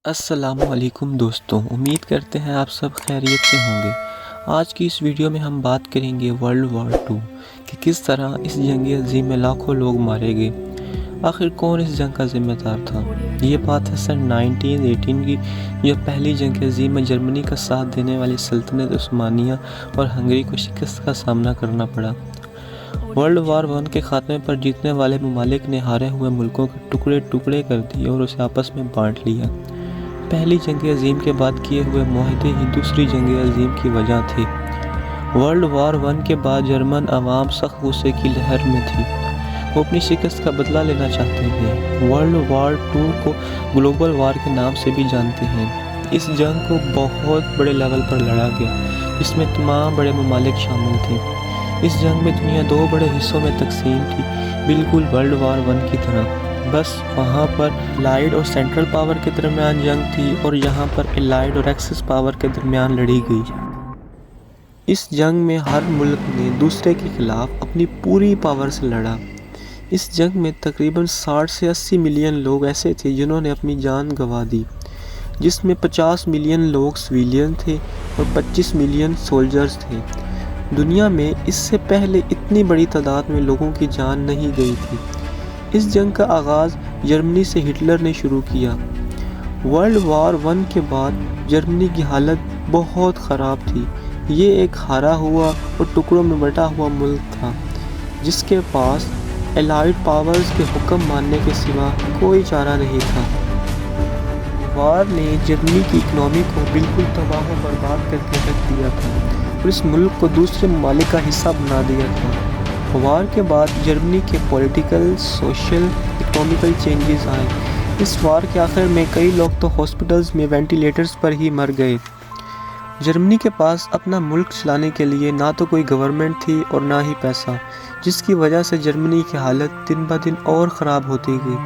السلام علیکم دوستوں، امید کرتے ہیں آپ سب خیریت سے ہوں گے۔ آج کی اس ویڈیو میں ہم بات کریں گے ورلڈ وار 2 کہ کس طرح اس جنگ عظیم میں لاکھوں لوگ مارے گئے۔ آخر کون اس جنگ کا ذمہ دار تھا؟ یہ بات ہے سن 1918 کی، جب پہلی جنگ عظیم میں جرمنی کا ساتھ دینے والی سلطنت عثمانیہ اور ہنگری کو شکست کا سامنا کرنا پڑا۔ ورلڈ وار 1 کے خاتمے پر جیتنے والے ممالک نے ہارے ہوئے ملکوں کے ٹکڑے ٹکڑے کر دیے اور اسے آپس میں بانٹ لیا۔ پہلی جنگ عظیم کے بعد کیے ہوئے معاہدے ہی دوسری جنگ عظیم کی وجہ تھے۔ ورلڈ وار 1 کے بعد جرمن عوام سخت غصے کی لہر میں تھی۔ وہ اپنی شکست کا بدلہ لینا چاہتے تھے۔ ورلڈ وار 2 کو گلوبل وار کے نام سے بھی جانتے ہیں۔ اس جنگ کو بہت بڑے لیول پر لڑا گیا، جس میں تمام بڑے ممالک شامل تھے۔ اس جنگ میں دنیا دو بڑے حصوں میں تقسیم تھی، بالکل ورلڈ وار 1 کی طرح۔ بس وہاں پر الائیڈ اور سینٹرل پاور کے درمیان جنگ تھی اور یہاں پر الائیڈ اور ایکسس پاور کے درمیان لڑی گئی۔ اس جنگ میں ہر ملک نے دوسرے کے خلاف اپنی پوری پاور سے لڑا۔ اس جنگ میں تقریباً 60 سے 80 ملین لوگ ایسے تھے جنہوں نے اپنی جان گنوا دی، جس میں 50 ملین لوگ سویلین تھے اور 25 ملین سولجرز تھے۔ دنیا میں اس سے پہلے اتنی بڑی تعداد میں لوگوں کی جان نہیں گئی تھی۔ اس جنگ کا آغاز جرمنی سے ہٹلر نے شروع کیا۔ ورلڈ وار 1 کے بعد جرمنی کی حالت بہت خراب تھی۔ یہ ایک ہارا ہوا اور ٹکڑوں میں بٹا ہوا ملک تھا، جس کے پاس الائیڈ پاورز کے حکم ماننے کے سوا کوئی چارہ نہیں تھا۔ وار نے جرمنی کی اکنامی کو بالکل تباہ و برباد کر کے رکھ دیا تھا اور اس ملک کو دوسرے ممالک کا حصہ بنا دیا تھا۔ وار کے بعد جرمنی کے پولیٹیکل، سوشل، اکنامیکل چینجز آئے۔ اس وار کے آخر میں کئی لوگ تو ہاسپٹلز میں وینٹیلیٹرز پر ہی مر گئے۔ جرمنی کے پاس اپنا ملک چلانے کے لیے نہ تو کوئی گورنمنٹ تھی اور نہ ہی پیسہ، جس کی وجہ سے جرمنی کی حالت دن بہ دن اور خراب ہوتی گئی۔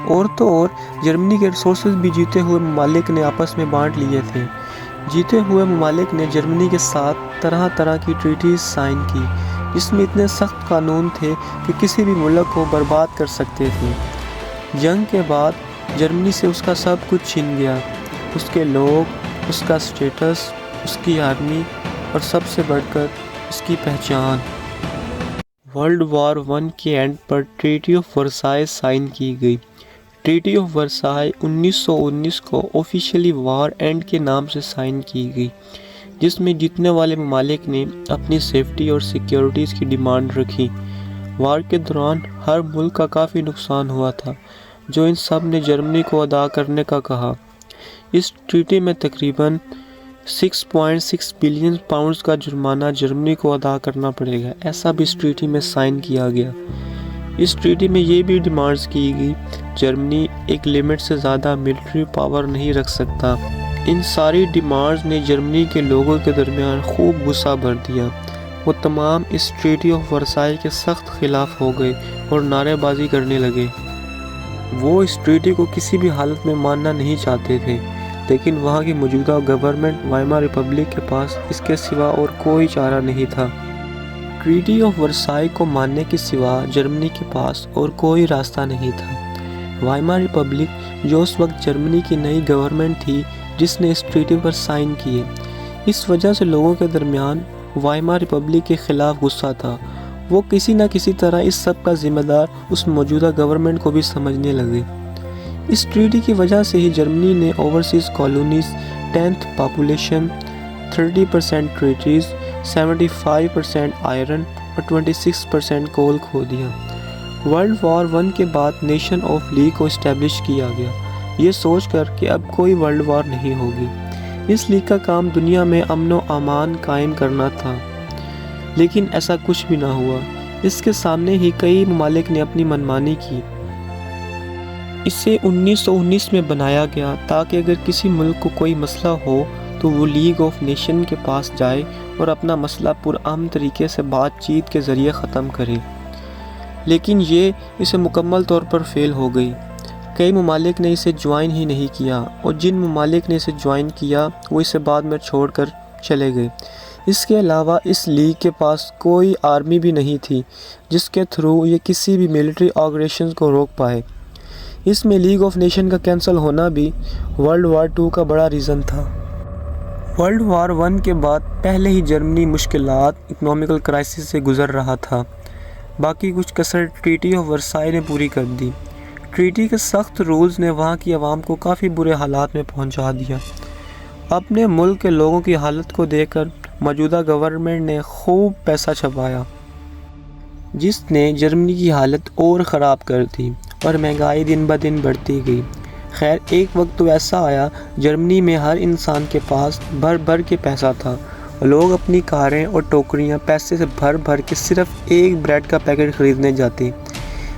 اور تو اور جرمنی کے ریسورسز بھی جیتے ہوئے ممالک نے آپس میں بانٹ لیے تھے۔ جیتے ہوئے ممالک نے جرمنی کے ساتھ طرح طرح کی ٹریٹیز سائن کی، جس میں اتنے سخت قانون تھے کہ کسی بھی ملک کو برباد کر سکتے تھے۔ جنگ کے بعد جرمنی سے اس کا سب کچھ چھن گیا، اس کے لوگ، اس کا سٹیٹس، اس کی آرمی اور سب سے بڑھ کر اس کی پہچان۔ ورلڈ وار 1 کے اینڈ پر ٹریٹی آف ورسائے سائن کی گئی۔ ٹریٹی آف ورسائے 1919 کو آفیشیلی وار اینڈ کے نام سے سائن کی گئی، جس میں جیتنے والے ممالک نے اپنی سیفٹی اور سیکیورٹیز کی ڈیمانڈ رکھی۔ وار کے دوران ہر ملک کا کافی نقصان ہوا تھا، جو ان سب نے جرمنی کو ادا کرنے کا کہا۔ اس ٹریٹی میں تقریباً 6.6 بلین پاؤنڈز کا جرمانہ جرمنی کو ادا کرنا پڑے گا، ایسا بھی اس ٹریٹی میں سائن کیا گیا۔ اس ٹریٹی میں یہ بھی ڈیمانڈز کی گئی، جرمنی ایک لمٹ سے زیادہ ملٹری پاور نہیں رکھ سکتا۔ ان ساری ڈیمانڈز نے جرمنی کے لوگوں کے درمیان خوب غصہ بھر دیا۔ وہ تمام اس ٹریٹی آف ورسائے کے سخت خلاف ہو گئے اور نعرے بازی کرنے لگے۔ وہ اس ٹریٹی کو کسی بھی حالت میں ماننا نہیں چاہتے تھے، لیکن وہاں کی موجودہ گورنمنٹ وائمار ریپبلک کے پاس اس کے سوا اور کوئی چارہ نہیں تھا۔ ٹریٹی آف ورسائے کو ماننے کے سوا جرمنی کے پاس اور کوئی راستہ نہیں تھا۔ وائمار ریپبلک، جو اس وقت جرمنی کی نئی گورنمنٹ تھی، جس نے اس ٹریٹی پر سائن کیے، اس وجہ سے لوگوں کے درمیان وائمار ریپبلک کے خلاف غصہ تھا۔ وہ کسی نہ کسی طرح اس سب کا ذمہ دار اس موجودہ گورنمنٹ کو بھی سمجھنے لگے۔ اس ٹریٹی کی وجہ سے ہی جرمنی نے overseas colonies, 10th population, 30% treaties, 75% iron اور 26% کول کھو دیا۔ ورلڈ وار 1 کے بعد نیشن آف لیگ کو اسٹیبلش کیا گیا، یہ سوچ کر کہ اب کوئی ورلڈ وار نہیں ہوگی۔ اس لیگ کا کام دنیا میں امن و امان قائم کرنا تھا، لیکن ایسا کچھ بھی نہ ہوا۔ اس کے سامنے ہی کئی ممالک نے اپنی منمانی کی۔ اسے 1919 میں بنایا گیا تاکہ اگر کسی ملک کو کوئی مسئلہ ہو تو وہ لیگ آف نیشن کے پاس جائے اور اپنا مسئلہ پرامن طریقے سے بات چیت کے ذریعے ختم کرے، لیکن یہ اسے مکمل طور پر فیل ہو گئی۔ کئی ممالک نے اسے جوائن ہی نہیں کیا اور جن ممالک نے اسے جوائن کیا وہ اسے بعد میں چھوڑ کر چلے گئے۔ اس کے علاوہ اس لیگ کے پاس کوئی آرمی بھی نہیں تھی جس کے تھرو یہ کسی بھی ملٹری آپریشنز کو روک پائے۔ اس میں لیگ آف نیشن کا کینسل ہونا بھی ورلڈ وار 2 کا بڑا ریزن تھا۔ ورلڈ وار 1 کے بعد پہلے ہی جرمنی مشکلات اکنامیکل کرائسس سے گزر رہا تھا، باقی کچھ کسر ٹریٹی آف ورسائے نے پوری کر دی۔ ٹریٹی کے سخت رولز نے وہاں کی عوام کو کافی برے حالات میں پہنچا دیا۔ اپنے ملک کے لوگوں کی حالت کو دیکھ کر موجودہ گورنمنٹ نے خوب پیسہ چھپایا، جس نے جرمنی کی حالت اور خراب کر دی اور مہنگائی دن بہ دن بڑھتی گئی۔ خیر ایک وقت تو ایسا آیا جرمنی میں ہر انسان کے پاس بھر بھر کے پیسہ تھا اور لوگ اپنی کاریں اور ٹوکریاں پیسے سے بھر بھر کے صرف ایک بریڈ کا پیکٹ خریدنے جاتے۔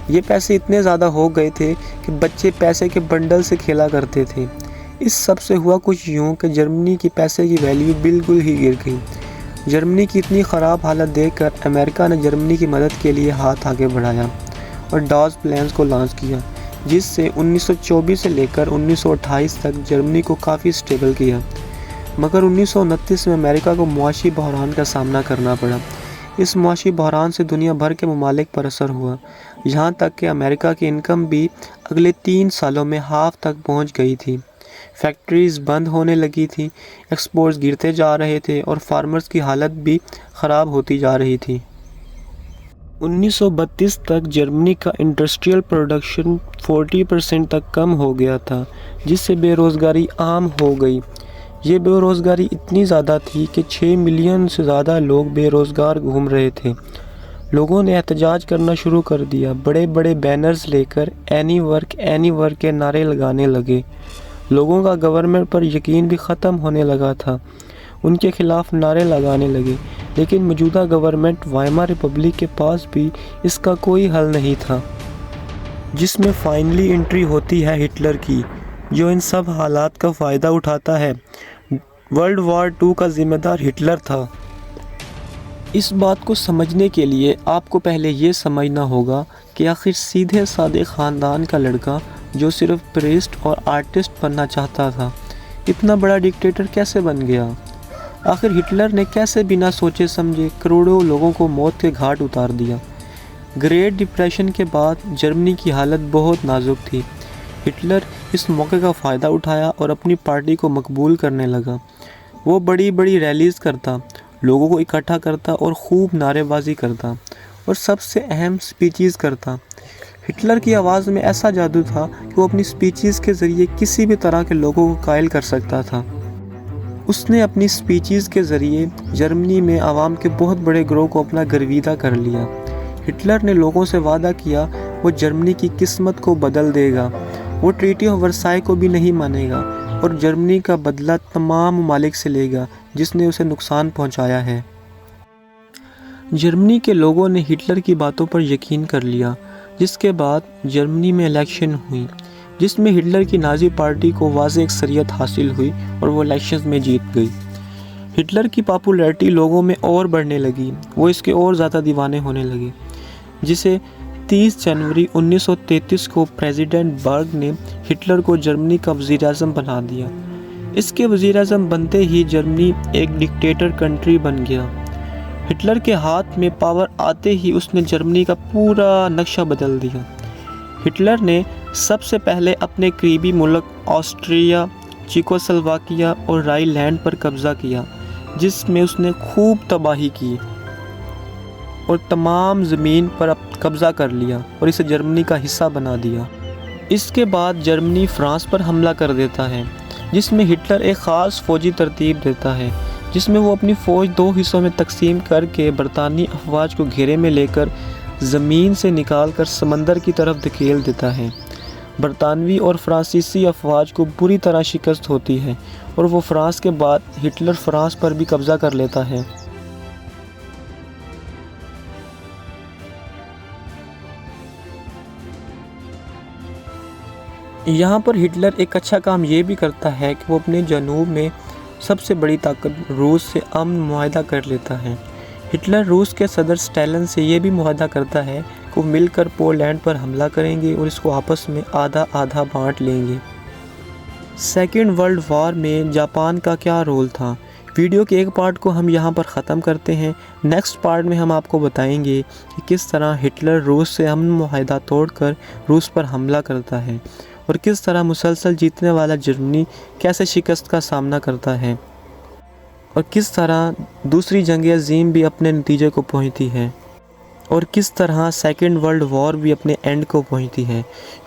یہ پیسے اتنے زیادہ ہو گئے تھے کہ بچے پیسے کے بنڈل سے کھیلا کرتے تھے۔ اس سب سے ہوا کچھ یوں کہ جرمنی کی پیسے کی ویلیو بالکل ہی گر گئی۔ جرمنی کی اتنی خراب حالت دیکھ کر امریکہ نے جرمنی کی مدد کے لیے ہاتھ آگے بڑھایا اور ڈاز پلانز کو لانچ کیا، جس سے 1924 سے لے کر 1928 تک جرمنی کو کافی سٹیبل کیا۔ مگر 1929 میں امریکہ کو معاشی بحران کا سامنا کرنا پڑا۔ اس معاشی بحران سے دنیا بھر کے ممالک پر اثر ہوا، یہاں تک کہ امریکہ کی انکم بھی اگلے 3 سالوں میں ہاف تک پہنچ گئی تھی۔ فیکٹریز بند ہونے لگی تھیں، ایکسپورٹس گرتے جا رہے تھے اور فارمرز کی حالت بھی خراب ہوتی جا رہی تھی۔ 1932 تک جرمنی کا انڈسٹریل پروڈکشن 40% تک کم ہو گیا تھا، جس سے بے روزگاری عام ہو گئی۔ یہ بے روزگاری اتنی زیادہ تھی کہ 6 ملین سے زیادہ لوگ بے روزگار گھوم رہے تھے۔ لوگوں نے احتجاج کرنا شروع کر دیا، بڑے بڑے بینرز لے کر اینی ورک کے نعرے لگانے لگے۔ لوگوں کا گورنمنٹ پر یقین بھی ختم ہونے لگا تھا، ان کے خلاف نعرے لگانے لگے، لیکن موجودہ گورنمنٹ وائمار ریپبلک کے پاس بھی اس کا کوئی حل نہیں تھا، جس میں فائنلی انٹری ہوتی ہے ہٹلر کی، جو ان سب حالات کا فائدہ اٹھاتا ہے۔ ورلڈ وار 2 کا ذمہ دار ہٹلر تھا۔ اس بات کو سمجھنے کے لیے آپ کو پہلے یہ سمجھنا ہوگا کہ آخر سیدھے سادے خاندان کا لڑکا جو صرف پریسٹ اور آرٹسٹ بننا چاہتا تھا، اتنا بڑا ڈکٹیٹر کیسے بن گیا؟ آخر ہٹلر نے کیسے بنا سوچے سمجھے کروڑوں لوگوں کو موت کے گھاٹ اتار دیا؟ گریٹ ڈپریشن کے بعد جرمنی کی حالت بہت نازک تھی۔ ہٹلر اس موقع کا فائدہ اٹھایا اور اپنی پارٹی کو مقبول کرنے لگا۔ وہ بڑی بڑی ریلیز کرتا، لوگوں کو اکٹھا کرتا اور خوب نعرے بازی کرتا اور سب سے اہم سپیچز کرتا۔ ہٹلر کی آواز میں ایسا جادو تھا کہ وہ اپنی سپیچز کے ذریعے کسی بھی طرح کے لوگوں کو قائل کر سکتا تھا۔ اس نے اپنی سپیچز کے ذریعے جرمنی میں عوام کے بہت بڑے گروہ کو اپنا گرویدہ کر لیا۔ ہٹلر نے لوگوں سے وعدہ کیا وہ جرمنی کی قسمت کو بدل دے گا، وہ ٹریٹی آف ورسائے کو بھی نہیں مانے گا اور جرمنی کا بدلہ تمام ممالک سے لے گا جس نے اسے نقصان پہنچایا ہے۔ جرمنی کے لوگوں نے ہٹلر کی باتوں پر یقین کر لیا، جس کے بعد جرمنی میں الیکشن ہوئی، جس میں ہٹلر کی نازی پارٹی کو واضح اکثریت حاصل ہوئی اور وہ الیکشنز میں جیت گئی۔ ہٹلر کی پاپولیرٹی لوگوں میں اور بڑھنے لگی، وہ اس کے اور زیادہ دیوانے ہونے لگے، جسے 30 جنوری 1933 کو پریزیڈنٹ برگ نے ہٹلر کو جرمنی کا وزیر اعظم بنا دیا۔ اس کے وزیر اعظم بنتے ہی جرمنی ایک ڈکٹیٹر کنٹری بن گیا۔ ہٹلر کے ہاتھ میں پاور آتے ہی اس نے جرمنی کا پورا نقشہ بدل دیا۔ ہٹلر نے سب سے پہلے اپنے قریبی ملک آسٹریا، چیکوسلواکیا اور رائی لینڈ پر قبضہ کیا، جس میں اس نے خوب تباہی کی اور تمام زمین پر قبضہ کر لیا اور اسے جرمنی کا حصہ بنا دیا۔ اس کے بعد جرمنی فرانس پر حملہ کر دیتا ہے، جس میں ہٹلر ایک خاص فوجی ترتیب دیتا ہے، جس میں وہ اپنی فوج 2 حصوں میں تقسیم کر کے برطانوی افواج کو گھیرے میں لے کر زمین سے نکال کر سمندر کی طرف دھکیل دیتا ہے۔ برطانوی اور فرانسیسی افواج کو بری طرح شکست ہوتی ہے اور وہ فرانس کے بعد ہٹلر فرانس پر بھی قبضہ کر لیتا ہے۔ یہاں پر ہٹلر ایک اچھا کام یہ بھی کرتا ہے کہ وہ اپنے جنوب میں سب سے بڑی طاقت روس سے امن معاہدہ کر لیتا ہے۔ ہٹلر روس کے صدر اسٹالن سے یہ بھی معاہدہ کرتا ہے کہ وہ مل کر پولینڈ پر حملہ کریں گے اور اس کو آپس میں آدھا آدھا بانٹ لیں گے۔ سیکنڈ ورلڈ وار میں جاپان کا کیا رول تھا؟ ویڈیو کے ایک پارٹ کو ہم یہاں پر ختم کرتے ہیں۔ نیکسٹ پارٹ میں ہم آپ کو بتائیں گے کہ کس طرح ہٹلر روس سے امن معاہدہ توڑ کر روس پر حملہ کرتا ہے اور کس طرح مسلسل جیتنے والا جرمنی کیسے شکست کا سامنا کرتا ہے اور کس طرح دوسری جنگ عظیم بھی اپنے نتیجے کو پہنچتی ہے اور کس طرح سیکنڈ ورلڈ وار بھی اپنے اینڈ کو پہنچتی ہے۔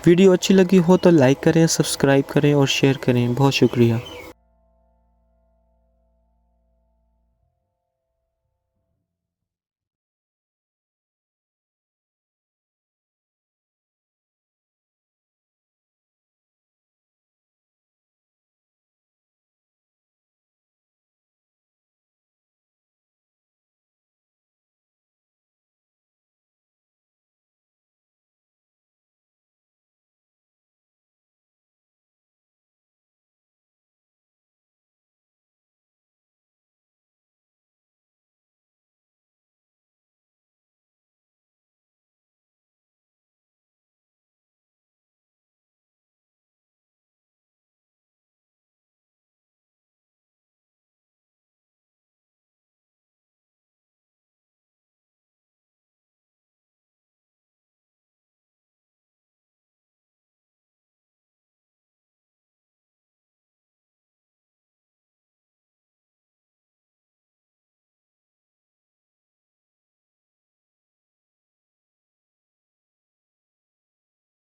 ویڈیو اچھی لگی ہو تو لائک کریں، سبسکرائب کریں اور شیئر کریں۔ بہت شکریہ۔